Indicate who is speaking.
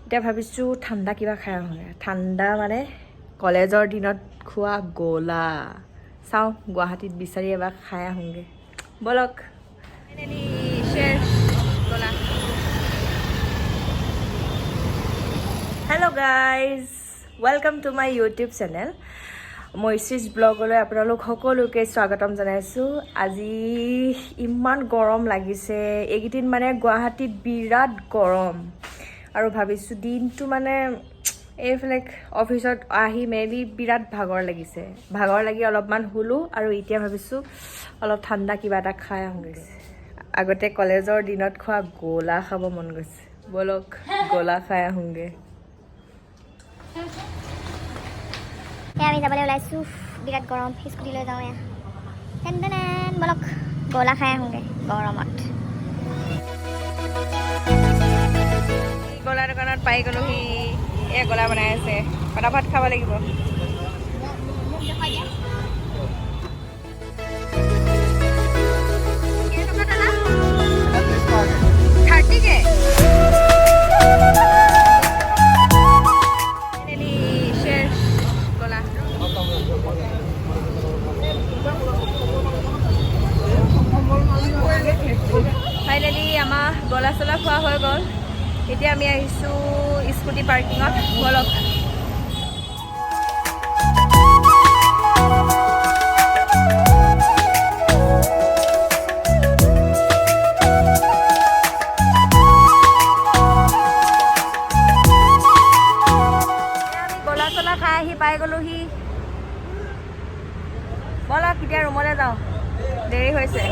Speaker 1: এতিয়া ভাবিছোঁ ঠাণ্ডা কিবা খাই আহোঁগে ঠাণ্ডা মানে কলেজৰ দিনত খোৱা গোলা চাওঁ গুৱাহাটীত বিচাৰি এবাৰ খাই আহোঁগে বলক hello' guys welcome to my YouTube channel মৈচিজ ব্লগলৈ আপোনালোক সকলোকে স্বাগতম জনাইছোঁ আজি ইমান গৰম লাগিছে এইকেইদিন মানে গুৱাহাটীত বিৰাট গৰম আৰু ভাবিছোঁ দিনটো মানে এইফালে অফিচত আহি মেলি বিৰাট ভাগৰ লাগিছে ভাগৰ লাগি অলপমান শুলোঁ আৰু এতিয়া ভাবিছোঁ অলপ ঠাণ্ডা কিবা এটা খাই আহোঁগৈ আগতে কলেজৰ দিনত খোৱা গোলা খাব মন গৈছে বলক গোলা খাই আহোঁগৈ
Speaker 2: আমি যাবলৈ ওলাইছোঁ বিৰাট গৰম স্কুটি লৈ যাওঁ বলক গোলা খাই আহোঁগৈ গৰমত
Speaker 1: গোলা দোকানত পাই গ'লোহি এই গোলা বনাই আছে ফটাফট খাব লাগিব ফাইনেলি আমাৰ গোলা চলা খোৱা হৈ গ'ল এতিয়া আমি আহিছোঁ স্কুটি পাৰ্কিঙত বলক গোলা চলা খাই আহি পাই গ'লোহি বলক এতিয়া ৰুমলৈ যাওঁ দেৰি হৈছে